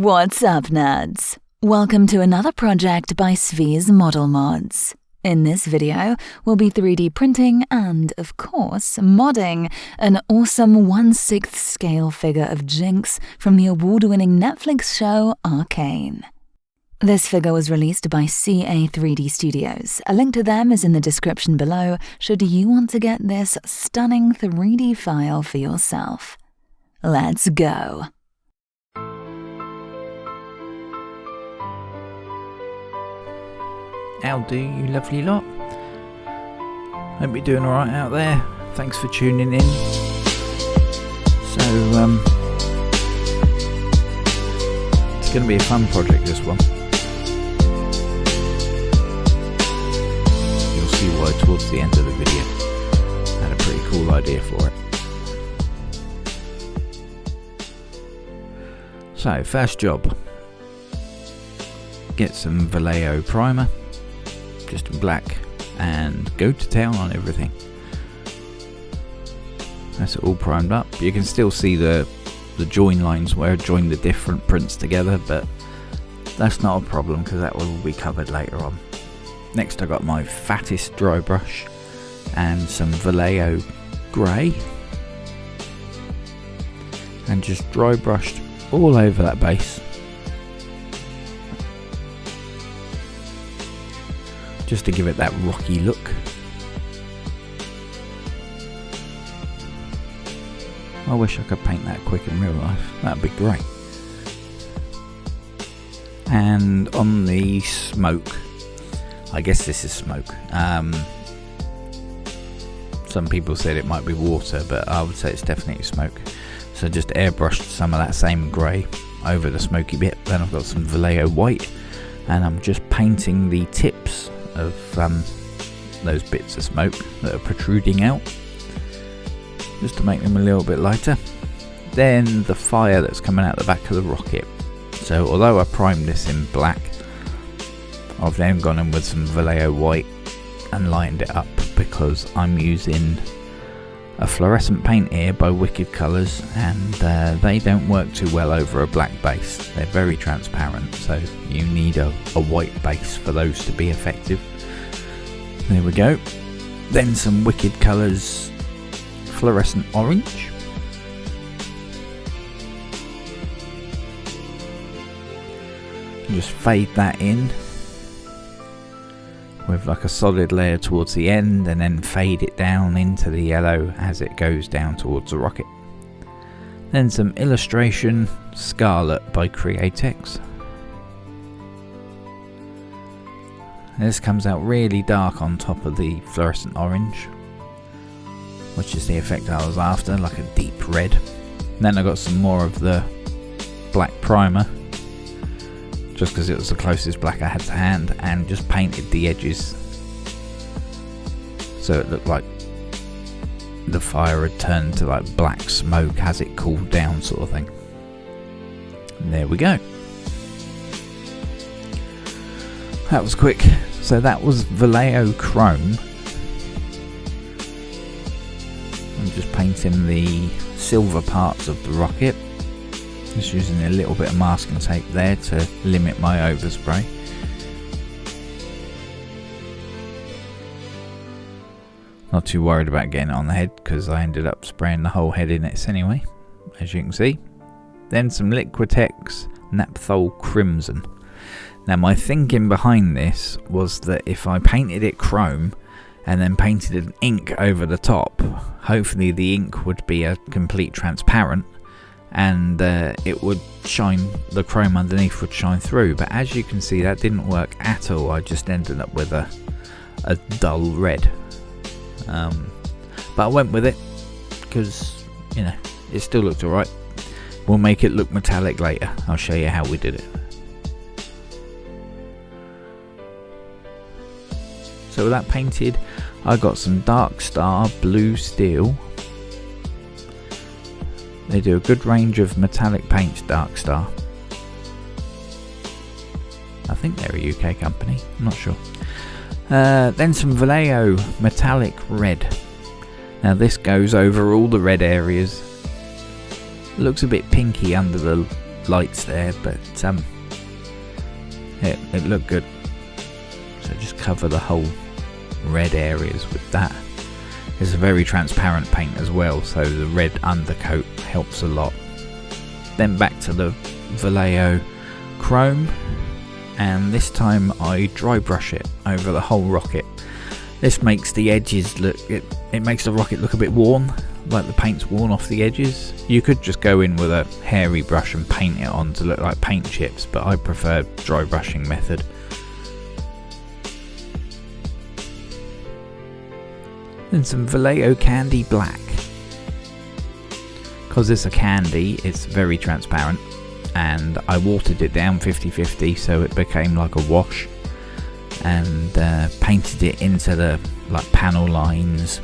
What's up, nerds? Welcome to another project by Svees Model Mods. In this video, we'll be 3D printing and, of course, modding an awesome 1/6 scale figure of Jinx from the award-winning Netflix show Arcane. This figure was released by CA3D Studios. A link to them is in the description below should you want to get this stunning 3D file for yourself. Let's go! Howdy, you lovely lot. Hope you're doing alright out there. Thanks for tuning in. So, it's going to be a fun project, this one. You'll see why towards the end of the video. I had a pretty cool idea for it. So, first job. Get some Vallejo primer. Just in black, and go to town on everything. That's it all primed up. You can still see the join lines where I join the different prints together, but that's not a problem because that will be covered later on. Next I got my fattest dry brush and some Vallejo grey, and just dry brushed all over that base. Just to give it that rocky look. I wish I could paint that quick in real life. That'd be great. And on the smoke, I guess this is smoke. Some people said it might be water, but I would say it's definitely smoke. So just airbrushed some of that same grey over the smoky bit. Then I've got some Vallejo white, and I'm just painting the tips of those bits of smoke that are protruding out, just to make them a little bit lighter. Then the fire that's coming out the back of the rocket. So although I primed this in black, I've then gone in with some Vallejo white and lightened it up because I'm using a fluorescent paint here by Wicked Colours, and they don't work too well over a black base. They're very transparent, so you need a white base for those to be effective. There we go. Then some Wicked Colours fluorescent orange. Just fade that in with like a solid layer towards the end, and then fade it down into the yellow as it goes down towards the rocket. Then some Illustration Scarlet by CA3D. This comes out really dark on top of the fluorescent orange, which is the effect I was after, like a deep red. And then I got some more of the black primer, just because it was the closest black I had to hand, and just painted the edges so it looked like the fire had turned to like black smoke as it cooled down, sort of thing. And there we go. That was quick. So that was Vallejo chrome. I'm just painting the silver parts of the rocket. Just using a little bit of masking tape there to limit my overspray. Not too worried about getting it on the head because I ended up spraying the whole head in it anyway, as you can see. Then some Liquitex Naphthol Crimson. Now my thinking behind this was that if I painted it chrome and then painted an ink over the top, hopefully the ink would be a complete transparent, and it would shine, the chrome underneath would shine through. But as you can see, that didn't work at all. I just ended up with a dull red. But I went with it because, you know, it still looked alright. We'll make it look metallic later. I'll show you how we did it. So with that painted, I got some Dark Star Blue Steel. They do a good range of metallic paints, Dark Star. I think they're a UK company, I'm not sure. Then some Vallejo Metallic Red. Now this goes over all the red areas. Looks a bit pinky under the lights there, but it looked good. So just cover the whole red areas with that. It's a very transparent paint as well, so the red undercoat helps a lot. Then back to the Vallejo chrome, and this time I dry brush it over the whole rocket. This makes the edges look, it makes the rocket look a bit worn, like the paint's worn off the edges. You could just go in with a hairy brush and paint it on to look like paint chips, but I prefer dry brushing method. Then some Vallejo Candy Black. Because it's a candy, it's very transparent, and I watered it down 50-50 so it became like a wash, and painted it into the like panel lines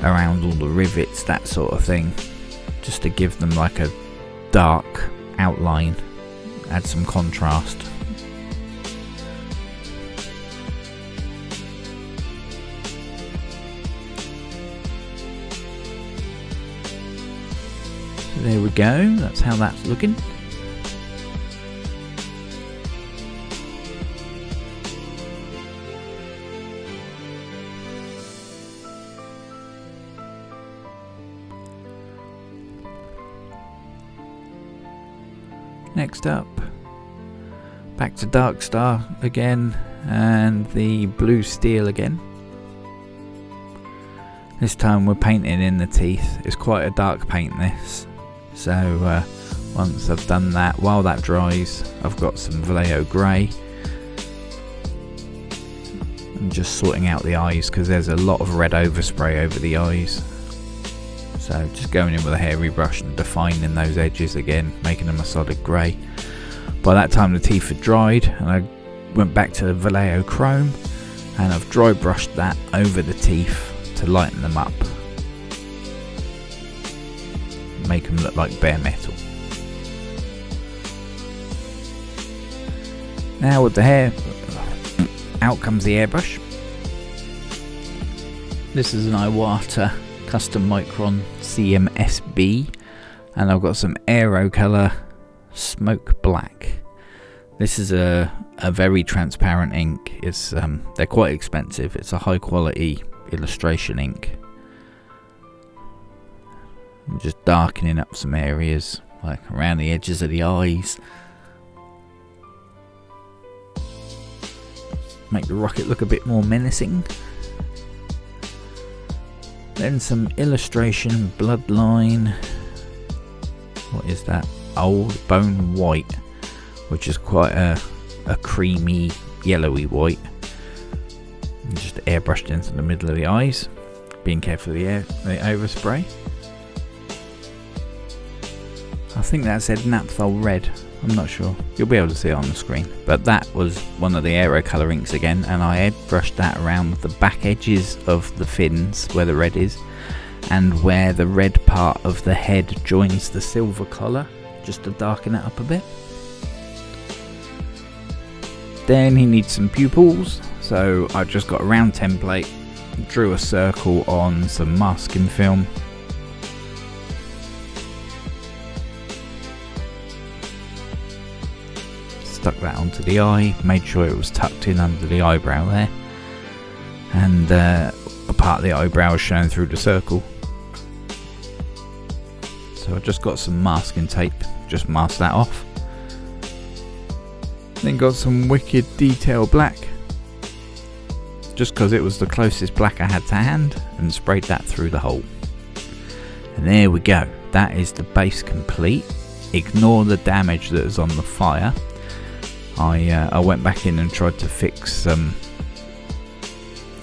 around all the rivets, that sort of thing, just to give them like a dark outline, add some contrast. There we go, that's how that's looking. Next up, back to Dark Star again, and the blue steel again. This time we're painting in the teeth. It's quite a dark paint this, so once I've done that, while that dries, I've got some Vallejo grey. I'm just sorting out the eyes because there's a lot of red overspray over the eyes. So just going in with a hairy brush and defining those edges again, making them a solid grey. By that time the teeth had dried, and I went back to the Vallejo chrome, and I've dry brushed that over the teeth to lighten them up, make them look like bare metal. Now with the hair, out comes the airbrush. This is an Iwata Custom Micron CMSB, and I've got some Aero Color Smoke Black. This is a very transparent ink. It's they're quite expensive. It's a high quality illustration ink. I'm just darkening up some areas, like around the edges of the eyes. Make the rocket look a bit more menacing. Then some illustration bloodline. What is that? Old Bone White, which is quite a creamy yellowy white. And just airbrushed into the middle of the eyes, being careful of the overspray. I think that said Naphtha Red. I'm not sure. You'll be able to see it on the screen. But that was one of the Aero Colour inks again, and I airbrushed that around the back edges of the fins where the red is, and where the red part of the head joins the silver collar, just to darken it up a bit. Then he needs some pupils, so I just got a round template, drew a circle on some masking film. Stuck that onto the eye, made sure it was tucked in under the eyebrow there, and a part of the eyebrow is shown through the circle. So I just got some masking tape, just masked that off. Then got some Wicked Detail Black, just because it was the closest black I had to hand, and sprayed that through the hole. And there we go, that is the base complete. Ignore the damage that is on the fire. I went back in and tried to fix some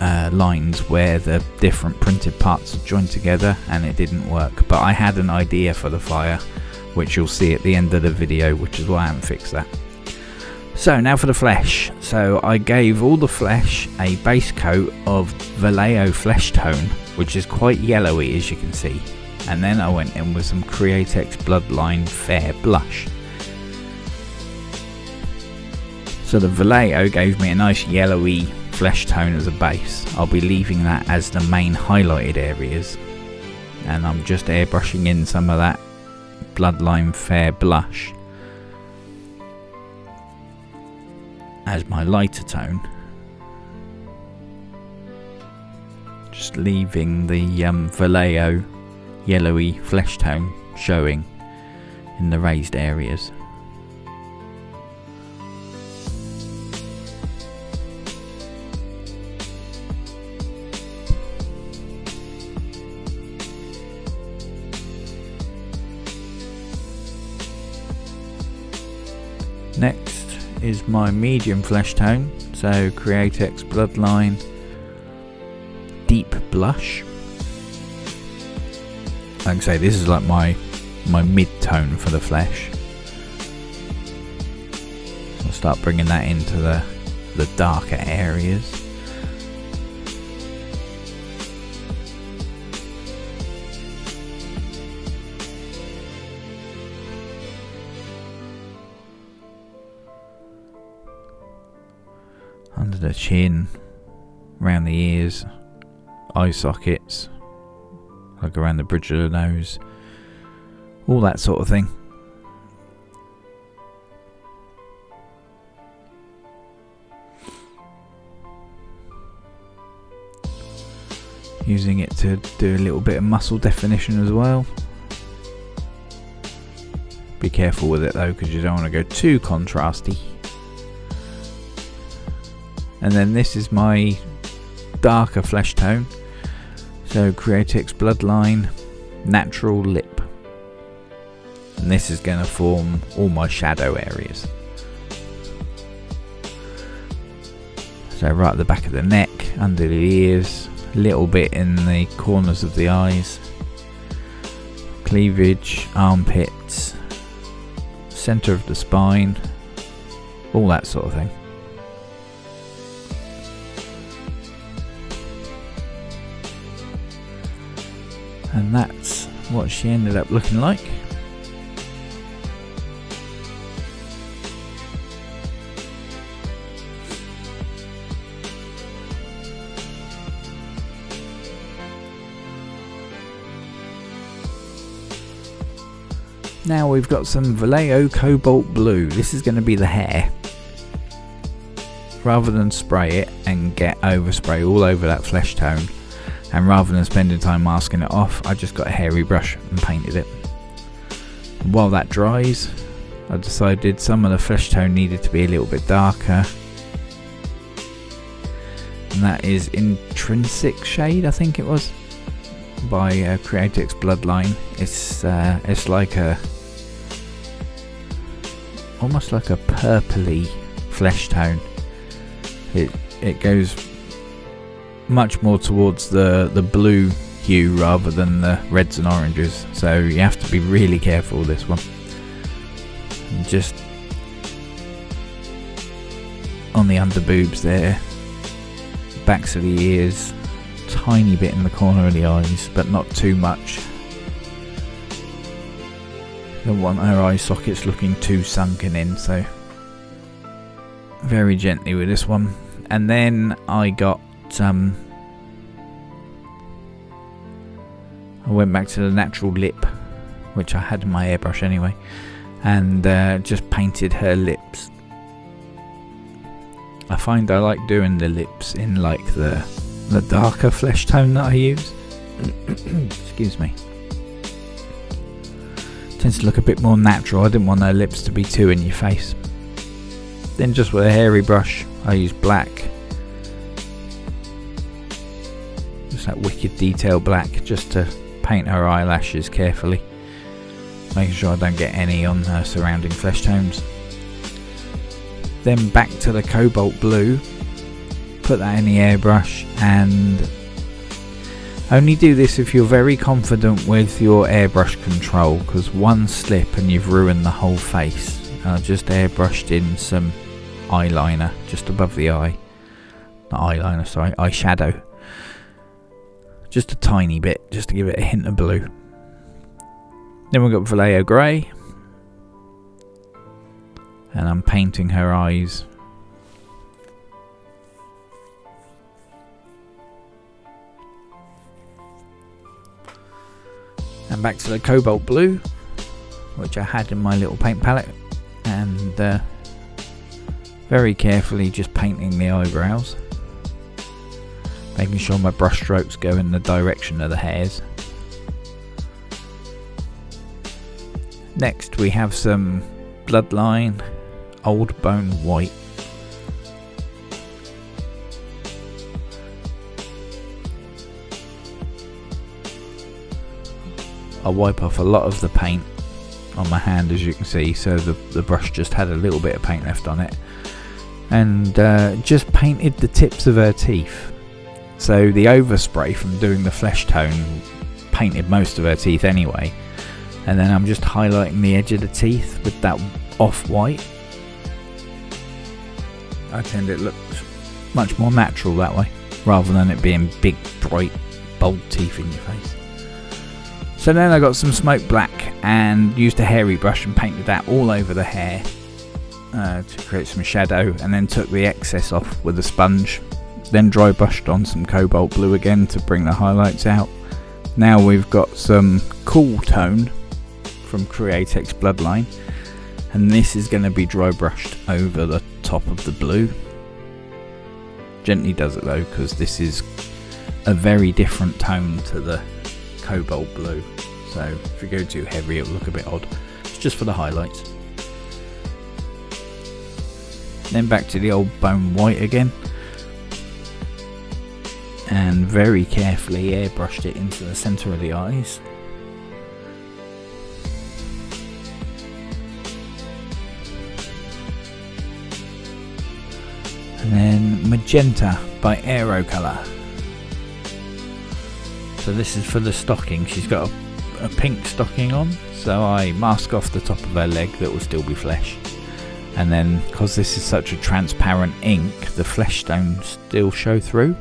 lines where the different printed parts are joined together, and it didn't work. But I had an idea for the fire, which you'll see at the end of the video, which is why I haven't fixed that. So now for the flesh. So I gave all the flesh a base coat of Vallejo flesh tone, which is quite yellowy as you can see. And then I went in with some Createx Bloodline Fair Blush. So the Vallejo gave me a nice yellowy flesh tone as a base. I'll be leaving that as the main highlighted areas, and I'm just airbrushing in some of that Bloodline Fair blush as my lighter tone, just leaving the Vallejo yellowy flesh tone showing in the raised areas. Next is my medium flesh tone, so Createx Bloodline Deep Blush. Like I say, this is like my mid-tone for the flesh. I'll start bringing that into the darker areas. Under the chin, around the ears, eye sockets, like around the bridge of the nose, all that sort of thing. Using it to do a little bit of muscle definition as well. Be careful with it though, because you don't want to go too contrasty. And then this is my darker flesh tone, so Createx Bloodline Natural Lip, and this is going to form all my shadow areas. So right at the back of the neck, under the ears, a little bit in the corners of the eyes, cleavage, armpits, centre of the spine, all that sort of thing. And that's what she ended up looking like. Now we've got some Vallejo Cobalt Blue. This is going to be the hair. Rather than spray it and get overspray all over that flesh tone, and rather than spending time masking it off, I just got a hairy brush and painted it. And while that dries, I decided some of the flesh tone needed to be a little bit darker. And that is Intrinsic Shade, I think it was, by Createx Bloodline. It's like almost like a purpley flesh tone. It goes much more towards the blue hue rather than the reds and oranges, so you have to be really careful with this one. And just on the under boobs there, backs of the ears, tiny bit in the corner of the eyes, but not too much. Don't want her eye sockets looking too sunken in, so very gently with this one. And then I got I went back to the natural lip, which I had in my airbrush anyway, and just painted her lips. I find I like doing the lips in like the darker flesh tone that I use. Excuse me. Tends to look a bit more natural. I didn't want her lips to be too in your face. Then just with a hairy brush, I use black. Just that wicked detail black, just to paint her eyelashes carefully, making sure I don't get any on her surrounding flesh tones. Then back to the cobalt blue, put that in the airbrush, and only do this if you're very confident with your airbrush control, because one slip and you've ruined the whole face. I just airbrushed in some eyeliner just above the eye. Not eyeliner, sorry, eyeshadow. Just a tiny bit, just to give it a hint of blue. Then we've got Vallejo Grey. And I'm painting her eyes. And back to the Cobalt Blue, which I had in my little paint palette. And Very carefully just painting the eyebrows, making sure my brush strokes go in the direction of the hairs. Next we have some Bloodline Old Bone White. I'll wipe off a lot of the paint on my hand, as you can see, so the brush just had a little bit of paint left on it, and just painted the tips of her teeth. So the overspray from doing the flesh tone painted most of her teeth anyway, and then I'm just highlighting the edge of the teeth with that off-white. I tend it looks much more natural that way, rather than it being big, bright, bold teeth in your face. So then I got some smoke black and used a hairy brush and painted that all over the hair to create some shadow, and then took the excess off with a sponge. Then dry brushed on some cobalt blue again to bring the highlights out. Now we've got some cool tone from CA3D Bloodline, and this is going to be dry brushed over the top of the blue. Gently does it though, because this is a very different tone to the cobalt blue, so if you go too heavy it'll look a bit odd. It's just for the highlights. Then back to the old bone white again, and very carefully airbrushed it into the centre of the eyes. And then magenta by Aero Colour. So this is for the stocking. She's got a pink stocking on, so I mask off the top of her leg that will still be flesh, and then because this is such a transparent ink, the flesh stones still show through.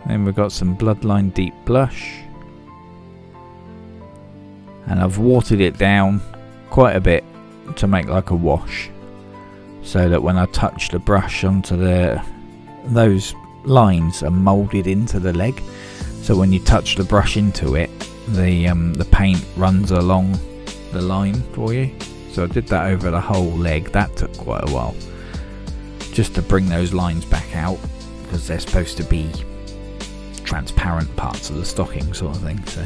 Then we've got some Bloodline Deep Blush, and I've watered it down quite a bit to make like a wash, so that when I touch the brush onto those lines are moulded into the leg, so when you touch the brush into it, the paint runs along the line for you. So I did that over the whole leg. That took quite a while just to bring those lines back out, because they're supposed to be transparent parts of the stocking sort of thing. So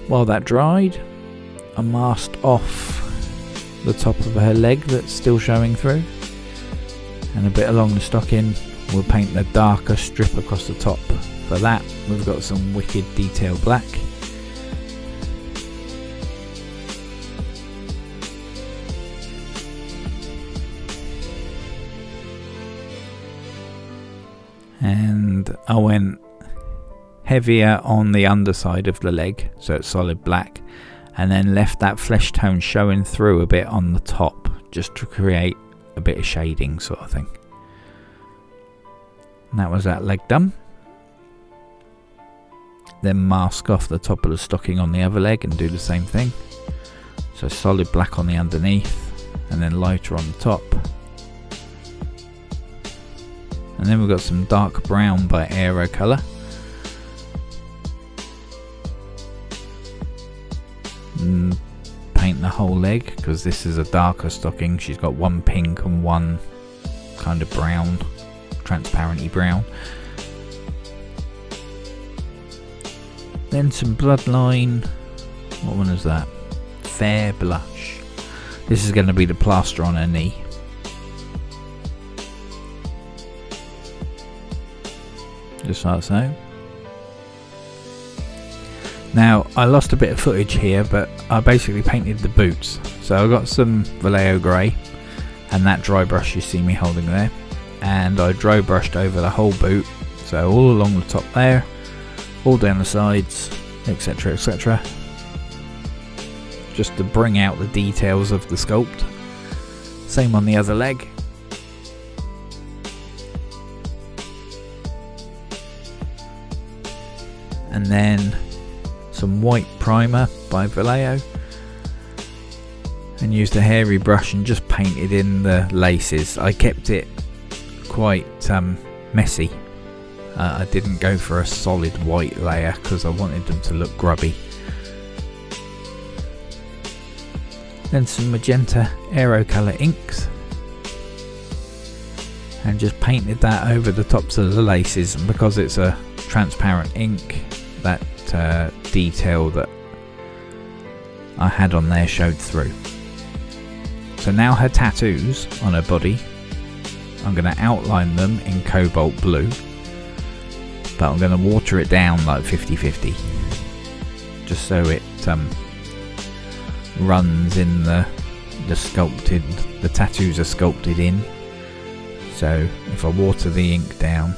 while that dried, I masked off the top of her leg that's still showing through, and a bit along the stocking. We'll paint the darker strip across the top. For that we've got some wicked detail black. And I went heavier on the underside of the leg, so it's solid black, and then left that flesh tone showing through a bit on the top, just to create a bit of shading sort of thing. And that was that leg done. Then mask off the top of the stocking on the other leg and do the same thing. So solid black on the underneath, and then lighter on the top. And then we've got some dark brown by Aero Colour. And paint the whole leg, because this is a darker stocking. She's got one pink and one kind of brown, transparency brown. Then some Bloodline, what one is that? Fair Blush. This is going to be the plaster on her knee. Just like so. Now I lost a bit of footage here, but I basically painted the boots. So I got some Vallejo grey and that dry brush you see me holding there, and I dry brushed over the whole boot, so all along the top there, all down the sides, etc, etc, just to bring out the details of the sculpt. Same on the other leg. And then some white primer by Vallejo, and used a hairy brush and just painted in the laces. I kept it quite messy. I didn't go for a solid white layer because I wanted them to look grubby. Then some magenta aero colour inks, and just painted that over the tops of the laces, and because it's a transparent ink, that detail that I had on there showed through. So now her tattoos on her body, I'm going to outline them in cobalt blue, but I'm going to water it down like 50-50, just so it runs in the tattoos are sculpted in. So if I water the ink down,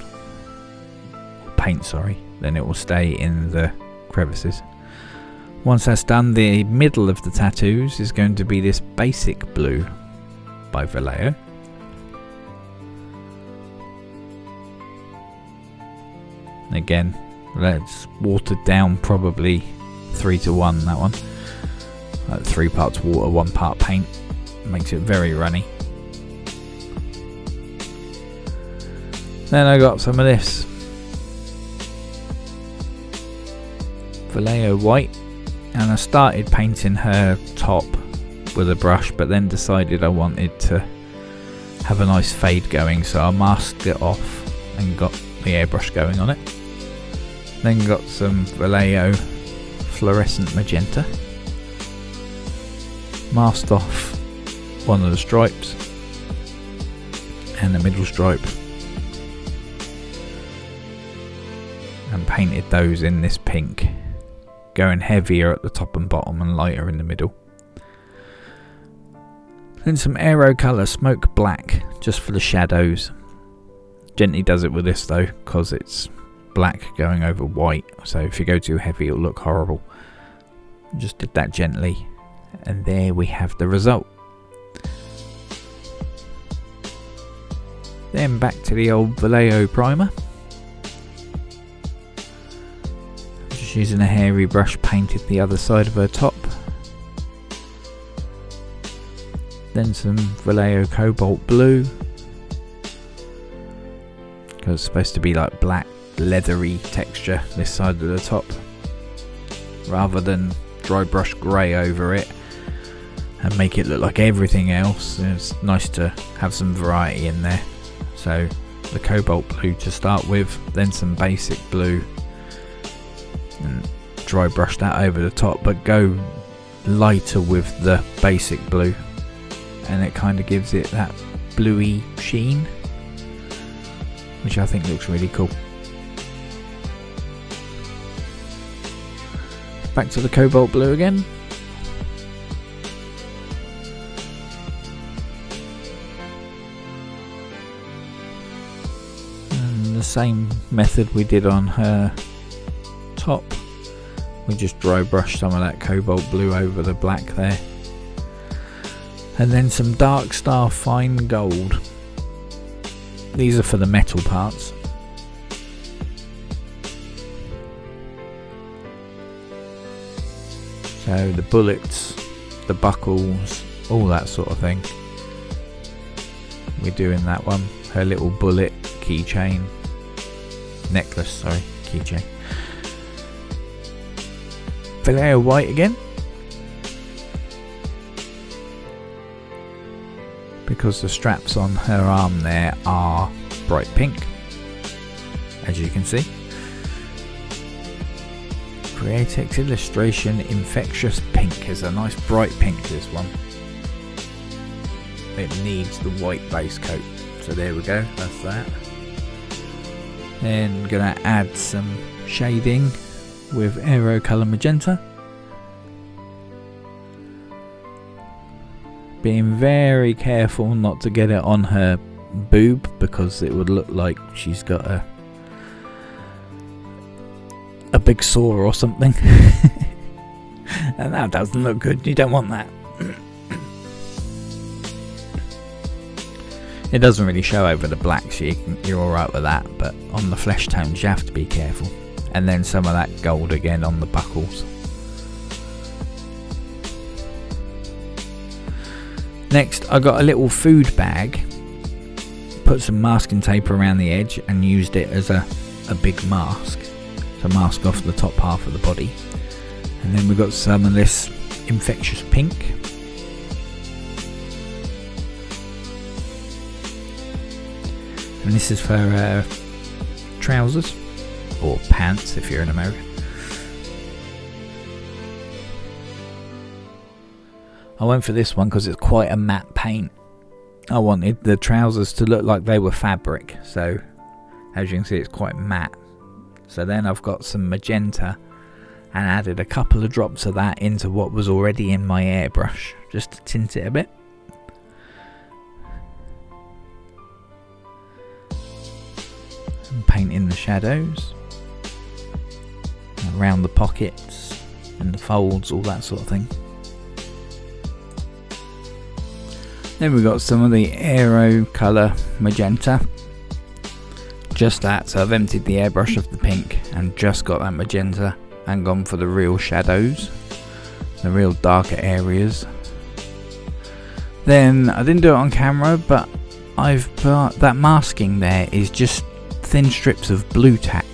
paint sorry, then it will stay in the crevices. Once that's done, the middle of the tattoos is going to be this basic blue by Vallejo. Again, that's watered down probably 3-to-1, that one. Like 3 parts water, 1 part paint. Makes it very runny. Then I got some of this Vallejo white, and I started painting her top with a brush, but then decided I wanted to have a nice fade going, so I masked it off and got the airbrush going on it. Then got some Vallejo fluorescent magenta, masked off one of the stripes and the middle stripe, and painted those in this pink, going heavier at the top and bottom and lighter in the middle. Then some aero colour smoke black just for the shadows. Gently does it with this though, because it's black going over white, so if you go too heavy it'll look horrible. Just did that gently, and there we have the result. Then back to the old Vallejo primer. Just using a hairy brush, painted the other side of her top. Then some Vallejo cobalt blue, because it's supposed to be like black leathery texture this side of the top, rather than dry brush grey over it and make it look like everything else. It's nice to have some variety in there. So the cobalt blue to start with, then some basic blue, and dry brush that over the top, but go lighter with the basic blue, and it kind of gives it that bluey sheen, which I think looks really cool. Back to the cobalt blue again. And the same method we did on her top. We just dry brush some of that cobalt blue over the black there. And then some Dark Star Fine Gold. These are for the metal parts. So the bullets, the buckles, all that sort of thing. We're doing that one. Her little bullet keychain. Necklace, sorry, keychain. Vallejo white again. Because the straps on her arm there are bright pink, as you can see. Createx Illustration Infectious Pink is a nice bright pink, this one. It needs the white base coat, so there we go, that's that. Then gonna add some shading with aero colour magenta. Being very careful not to get it on her boob, because it would look like she's got a big sore or something. And that doesn't look good, you don't want that. It doesn't really show over the black, so you're alright with that, but on the flesh tones you have to be careful. And then some of that gold again on the buckles. Next I got a little food bag, put some masking tape around the edge and used it as a big mask to mask off the top half of the body. And then we got some of this infectious pink, And this is for trousers, or pants if you're in America. I went for this one because it's quite a matte paint. I wanted the trousers to look like they were fabric, so as you can see it's quite matte. So then I've got some magenta and added a couple of drops of that into what was already in my airbrush, just to tint it a bit. And paint in the shadows, around the pockets and the folds, all that sort of thing. Then we've got some of the aero colour magenta. Just that, so I've emptied the airbrush of the pink and just got that magenta and gone for the real shadows, the real darker areas. Then I didn't do it on camera, but I've put that masking there is just thin strips of blue tack.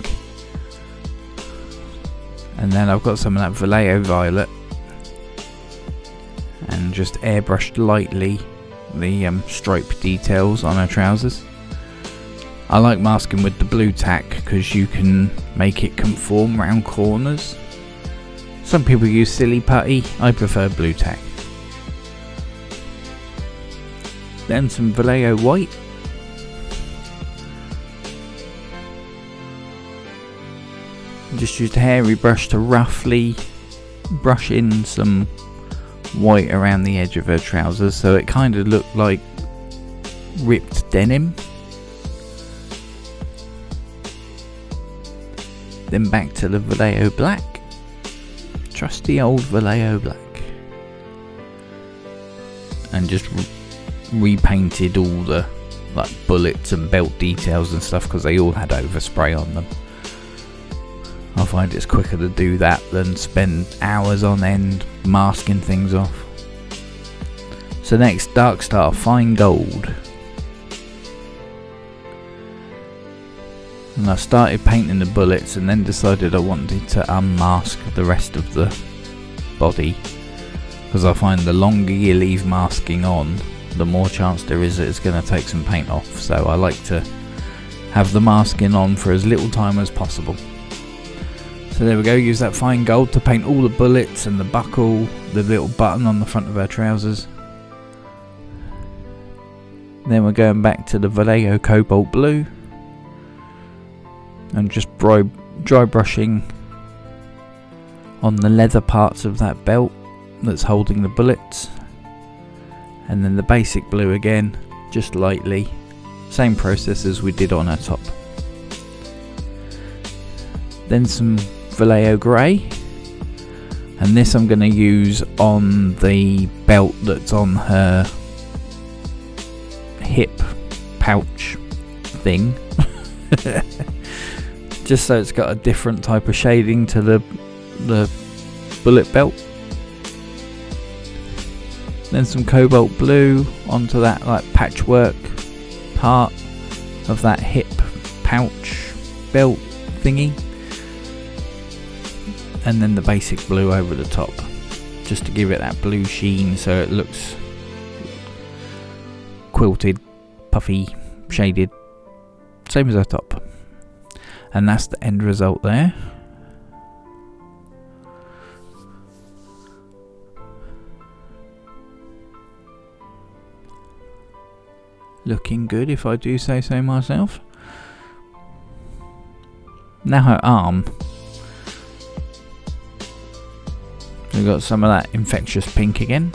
And then I've got some of that Vallejo violet and just airbrushed lightly the stripe details on her trousers. I like masking with the blue tack because you can make it conform round corners. Some people use silly putty, I prefer blue tack. Then some Vallejo white. Just used a hairy brush to roughly brush in some white around the edge of her trousers so it kind of looked like ripped denim. Then back to the Vallejo black, trusty old Vallejo black, and just repainted all the like bullets and belt details and stuff because they all had overspray on them. I find it's quicker to do that than spend hours on end masking things off. So next, Dark Star Fine Gold. And I started painting the bullets and then decided I wanted to unmask the rest of the body, because I find the longer you leave masking on, the more chance there is that it's going to take some paint off. So I like to have the masking on for as little time as possible. So there we go, use that fine gold to paint all the bullets and the buckle, the little button on the front of her trousers. Then we're going back to the Vallejo Cobalt Blue and just dry brushing on the leather parts of that belt that's holding the bullets. And then the basic blue again, just lightly, same process as we did on her top. Then some Vallejo grey, and this I'm going to use on the belt that's on her hip pouch thing, just so it's got a different type of shading to the bullet belt. Then some cobalt blue onto that like patchwork part of that hip pouch belt thingy. And then the basic blue over the top, just to give it that blue sheen so it looks quilted, puffy, shaded, same as our top. And that's the end result there. Looking good if I do say so myself. Now her arm. We've got some of that infectious pink again.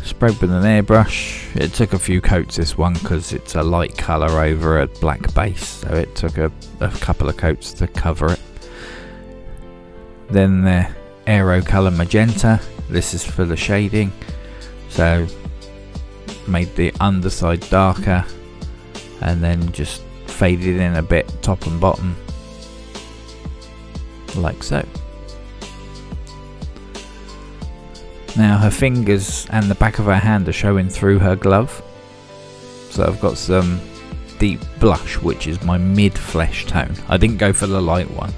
Sprayed with an airbrush. It took a few coats this one because it's a light colour over a black base, so it took a couple of coats to cover it. Then the aero colour magenta. This is for the shading, so made the underside darker and then just faded in a bit top and bottom, like so. Now her fingers and the back of her hand are showing through her glove, so I've got some deep blush, which is my mid flesh tone. I didn't go for the light one.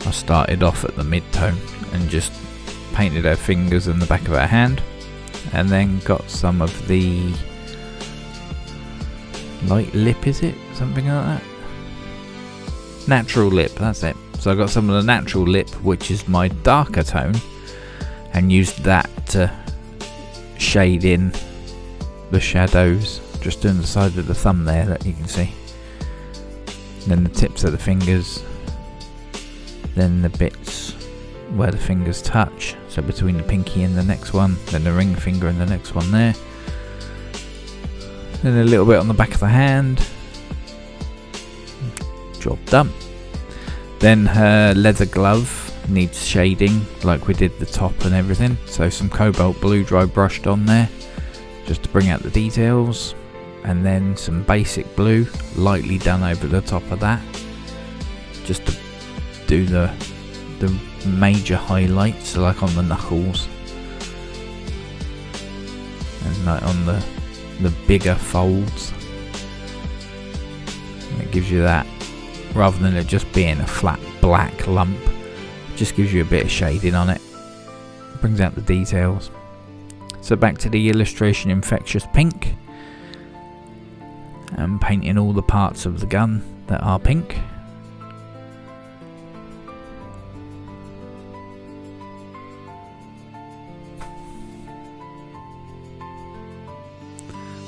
I started off at the mid tone and just painted her fingers and the back of her hand. and then got some of the light lip, is it? Something like that? Natural lip, that's it. So I got some of the natural lip, which is my darker tone, and used that to shade in the shadows just on the side of the thumb there that you can see. Then the tips of the fingers, then the bits where the fingers touch, so between the pinky and the next one, then the ring finger and the next one there. Then a little bit on the back of the hand. Job done. Then her leather glove needs shading like we did the top and everything, so some cobalt blue dry brushed on there just to bring out the details, and then some basic blue lightly done over the top of that just to do the major highlights, like on the knuckles and like on the bigger folds. And it gives you that, rather than it just being a flat black lump, it just gives you a bit of shading on it, brings out the details. So back to the illustration infectious pink, and painting all the parts of the gun that are pink.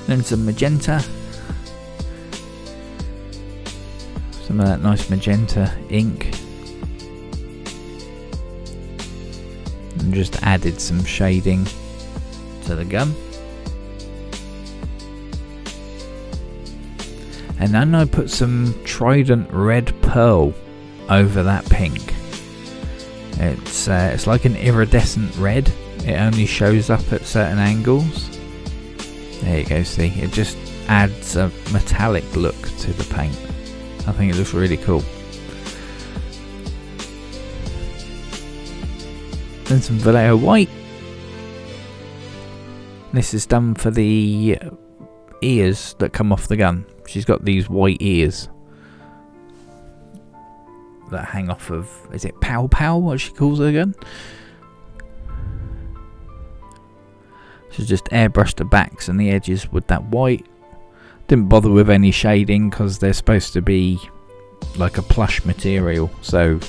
Then some magenta, some of that nice magenta ink, and just added some shading to the gun. And then I put some Trident red pearl over that pink. It's like an iridescent red. It only shows up at certain angles. There you go, see, it just adds a metallic look to the paint. I think it looks really cool. Then some Vallejo white. This is done for the ears that come off the gun. She's got these white ears that hang off of, is it Pow Pow, what she calls her gun? So just airbrushed the backs and the edges with that white. Didn't bother with any shading because they're supposed to be like a plush material, so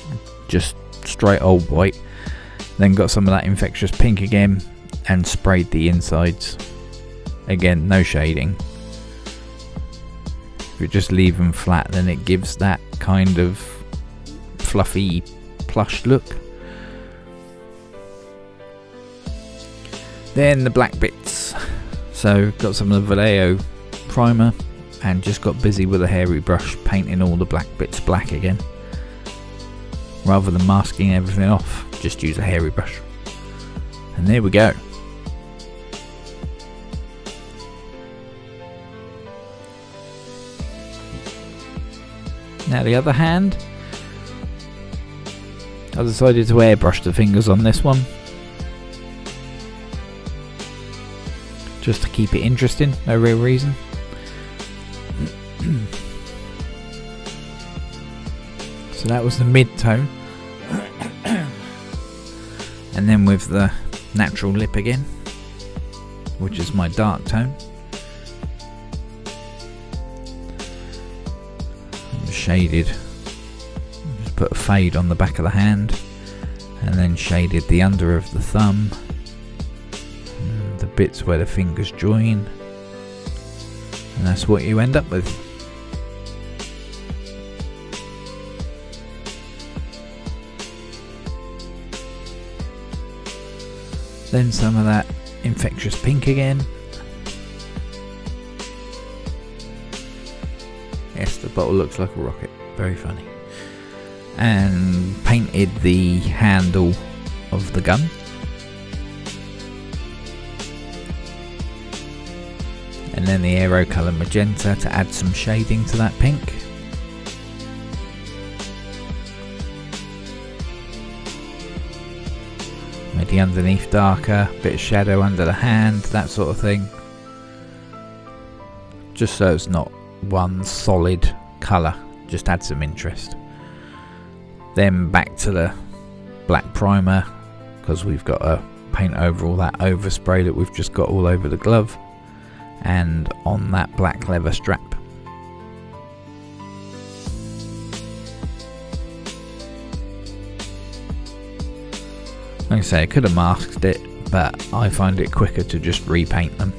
just straight old white. Then got some of that infectious pink again and sprayed the insides. Again, no shading. If you just leave them flat, then it gives that kind of fluffy plush look. Then the black bits. So got some of the Vallejo primer and just got busy with a hairy brush painting all the black bits black again. Rather than masking everything off, just use a hairy brush. And there we go. Now the other hand, I decided to airbrush the fingers on this one, just to keep it interesting, no real reason. So that was the mid-tone. And then with the natural lip again, which is my dark tone. Shaded, just put a fade on the back of the hand, and then shaded the under of the thumb, and the bits where the fingers join, and that's what you end up with. Then some of that infectious pink again. Yes, the bottle looks like a rocket. Very funny. And painted the handle of the gun. And then the aero colour magenta to add some shading to that pink. Made the underneath darker, bit of shadow under the hand, that sort of thing. Just so it's not one solid colour, just add some interest. Then back to the black primer, because we've got a paint over all that overspray that we've just got all over the glove and on that black leather strap. Like I say, I could have masked it, but I find it quicker to just repaint them.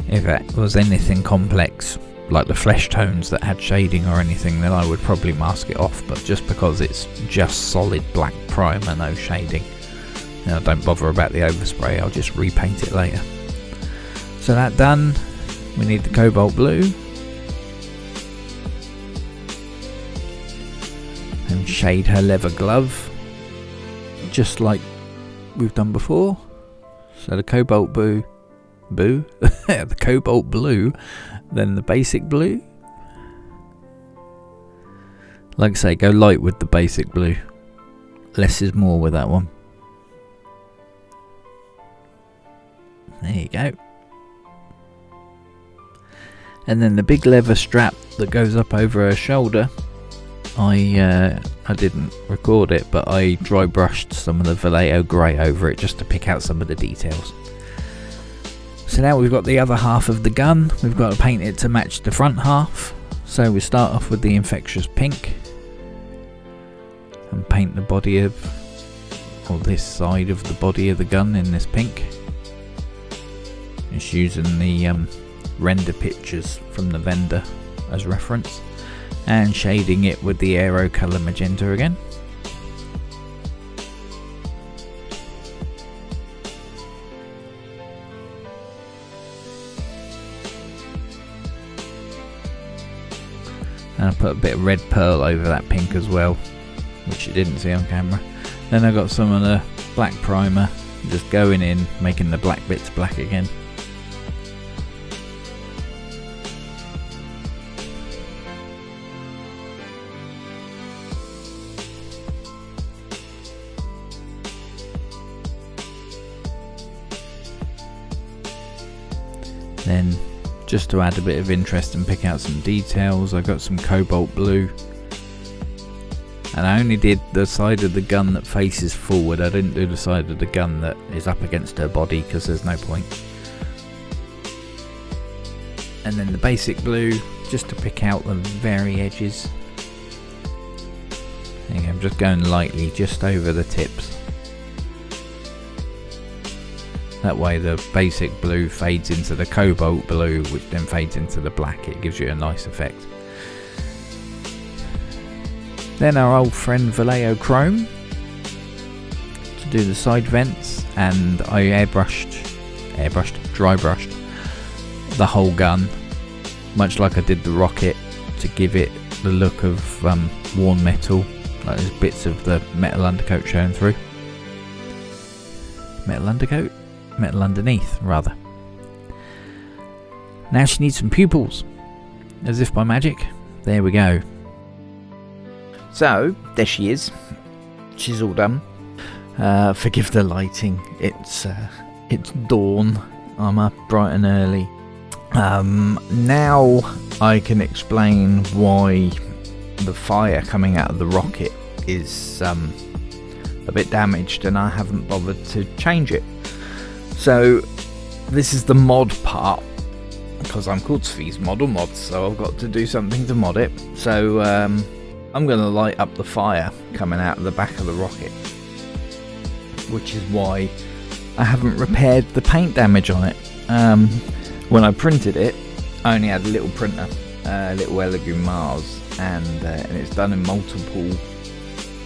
If it was anything complex, like the flesh tones that had shading or anything, then I would probably mask it off, but just because it's just solid black primer, no shading, I don't bother about the overspray, I'll just repaint it later. So that done, we need the cobalt blue. And shade her leather glove, just like we've done before. So the cobalt the cobalt blue, then the basic blue. Like I say, go light with the basic blue. Less is more with that one. There you go. And then the big leather strap that goes up over her shoulder, I didn't record it, but I dry brushed some of the Vallejo grey over it just to pick out some of the details. So now we've got the other half of the gun, we've got to paint it to match the front half. So we start off with the infectious pink and paint the body of, or this side of the body of the gun in this pink. Just using the render pictures from the vendor as reference, and shading it with the aero colour magenta again. And I put a bit of red pearl over that pink as well, which you didn't see on camera. Then I got some of the black primer, just going in, making the black bits black again. Then, just to add a bit of interest and pick out some details, I got some cobalt blue. And I only did the side of the gun that faces forward. I didn't do the side of the gun that is up against her body because there's no point. And then the basic blue, just to pick out the very edges. There you go, I'm just going lightly just over the tips. That way the basic blue fades into the cobalt blue, which then fades into the black. It gives you a nice effect. Then our old friend Vallejo Chrome to do the side vents, and I dry brushed the whole gun, much like I did the rocket, to give it the look of worn metal, like there's bits of the metal undercoat showing through. Metal underneath, rather. Now she needs some pupils, as if by magic. There we go. So there she is. She's all done. Forgive the lighting. It's dawn. I'm up bright and early. Now I can explain why the fire coming out of the rocket is a bit damaged, and I haven't bothered to change it. So this is the mod part, because I'm called Svees Model Mods, so I've got to do something to mod it. So I'm going to light up the fire coming out of the back of the rocket, which is why I haven't repaired the paint damage on it. When I printed it, I only had a little printer, a little Elegant Mars, and it's done in multiple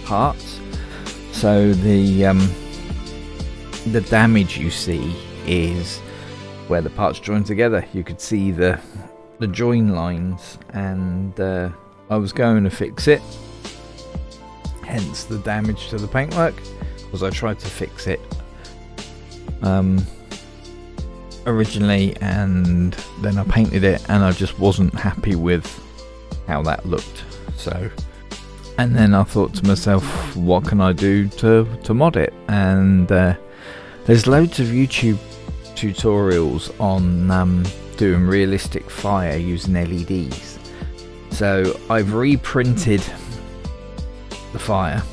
parts. So the damage you see is where the parts join together. You could see the join lines, and I was going to fix it, hence the damage to the paintwork, because I tried to fix it originally, and then I painted it, and I just wasn't happy with how that looked. So, and then I thought to myself, what can I do to mod it? And there's loads of YouTube tutorials on doing realistic fire using LEDs. So I've reprinted the fire,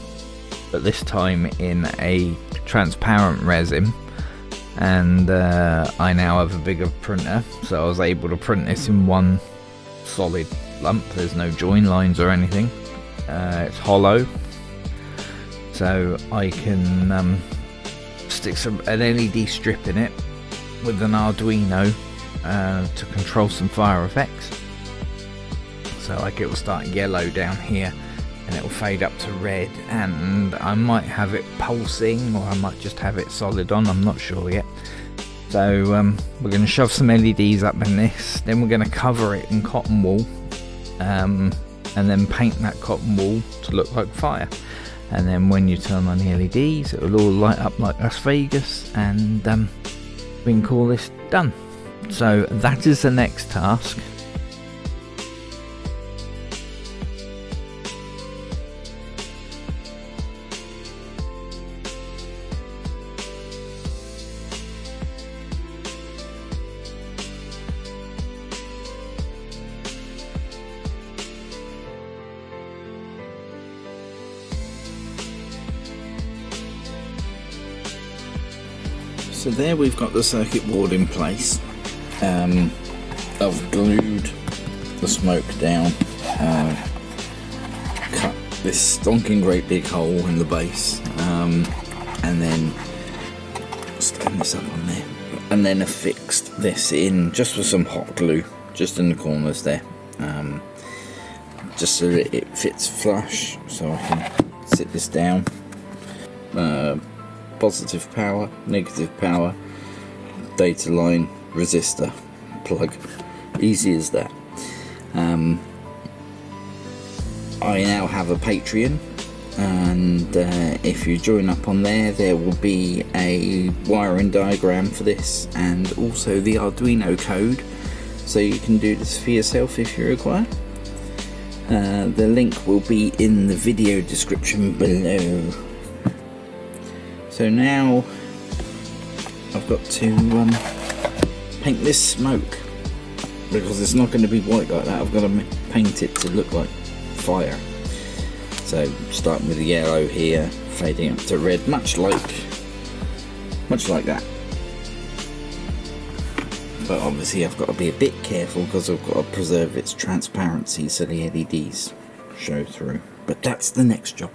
but this time in a transparent resin, and I now have a bigger printer, so I was able to print this in one solid lump. There's no join lines or anything. It's hollow, so I can stick an LED strip in it with an Arduino to control some fire effects. So like it will start yellow down here and it will fade up to red, and I might have it pulsing or I might just have it solid on, I'm not sure yet. So we're going to shove some LEDs up in this, then we're going to cover it in cotton wool, and then paint that cotton wool to look like fire. And then when you turn on the LEDs, it will all light up like Las Vegas, and we can call this done. So that is the next task. So there we've got the circuit board in place. I've glued the smoke down, cut this stonking great big hole in the base, and then stand this up on there, and then affixed this in just with some hot glue just in the corners there, just so that it fits flush, so I can sit this down. Positive power, negative power, data line, resistor, plug, easy as that. I now have a Patreon, and if you join up on there, there will be a wiring diagram for this and also the Arduino code, so you can do this for yourself if you require. The link will be in the video description below. So now I've got to paint this smoke, because it's not going to be white like that. I've got to paint it to look like fire. So starting with the yellow here, fading up to red, much like that. But obviously I've got to be a bit careful because I've got to preserve its transparency so the LEDs show through. But that's the next job.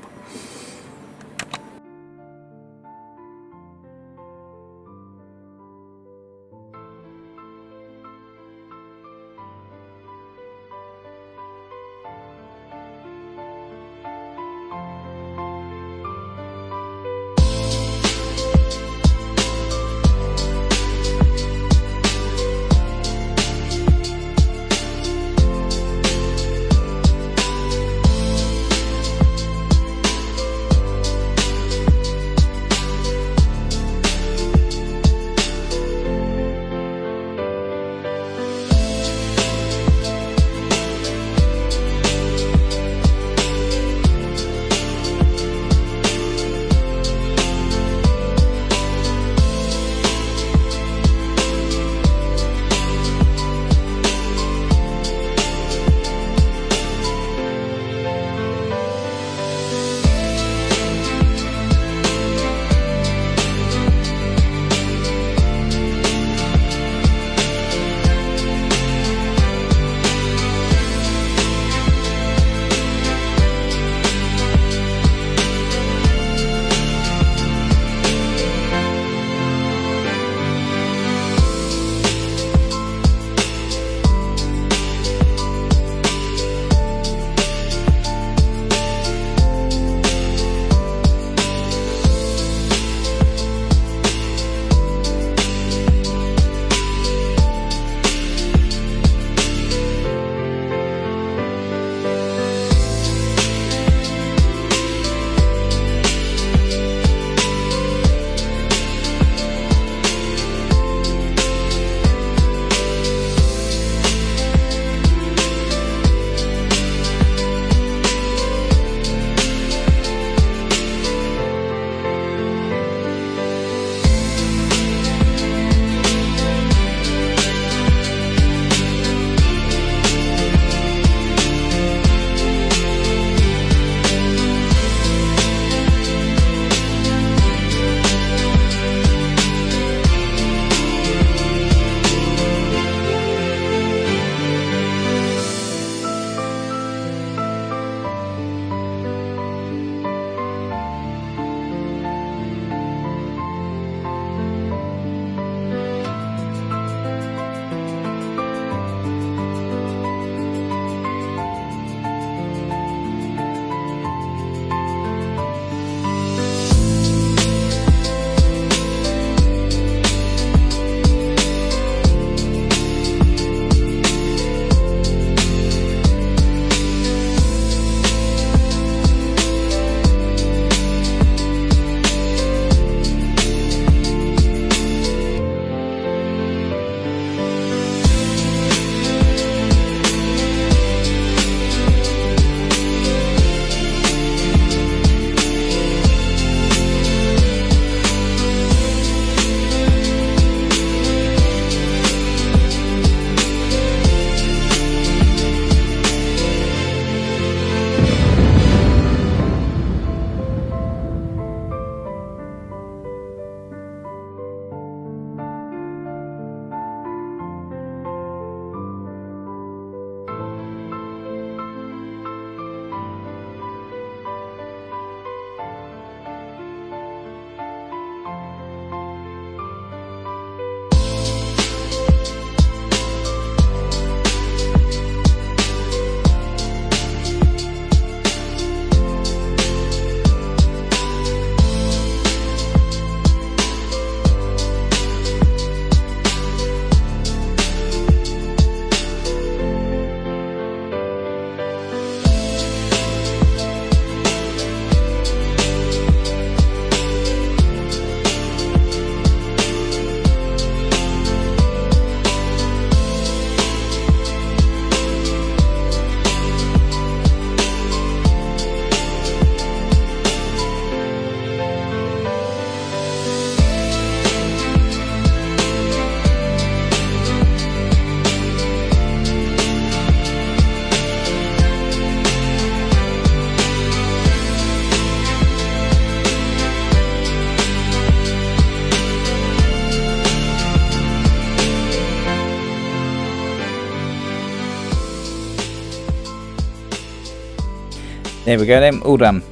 There we go then, all done.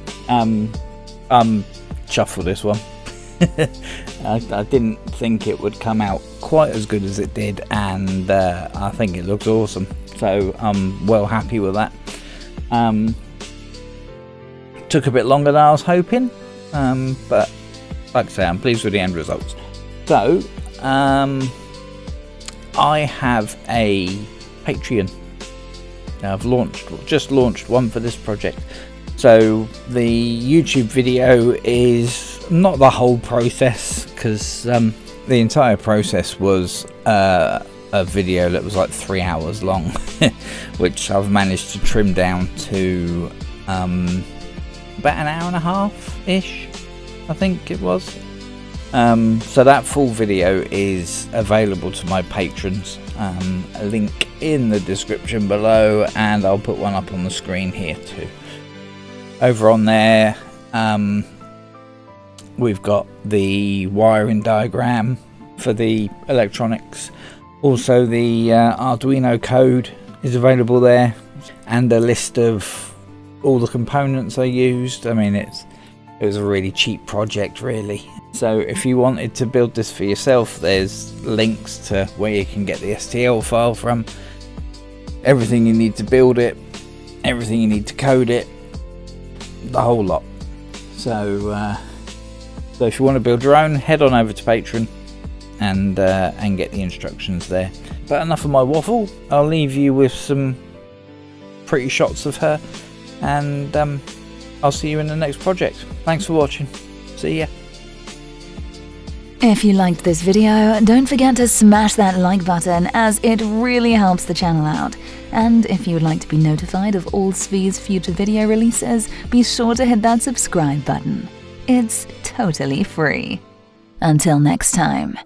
Chuffed for this one. I didn't think it would come out quite as good as it did, and I think it looks awesome. So I'm well happy with that. Took a bit longer than I was hoping, but like I say, I'm pleased with the end results. So I have a Patreon. I've just launched one for this project. So the YouTube video is not the whole process, because the entire process was a video that was like 3 hours long, which I've managed to trim down to about an hour and a half ish, I think it was. So that full video is available to my patrons. A link in the description below, and I'll put one up on the screen here too. Over on there, we've got the wiring diagram for the electronics. Also, the Arduino code is available there, and a list of all the components I used. I mean, it was a really cheap project, really. So if you wanted to build this for yourself, there's links to where you can get the STL file from, everything you need to build it, everything you need to code it, the whole lot. So if you want to build your own, head on over to Patreon and get the instructions there. But enough of my waffle. I'll leave you with some pretty shots of her, and I'll see you in the next project. Thanks for watching. See ya. If you liked this video, don't forget to smash that like button, as it really helps the channel out. And if you would like to be notified of all Svee's future video releases, be sure to hit that subscribe button. It's totally free. Until next time.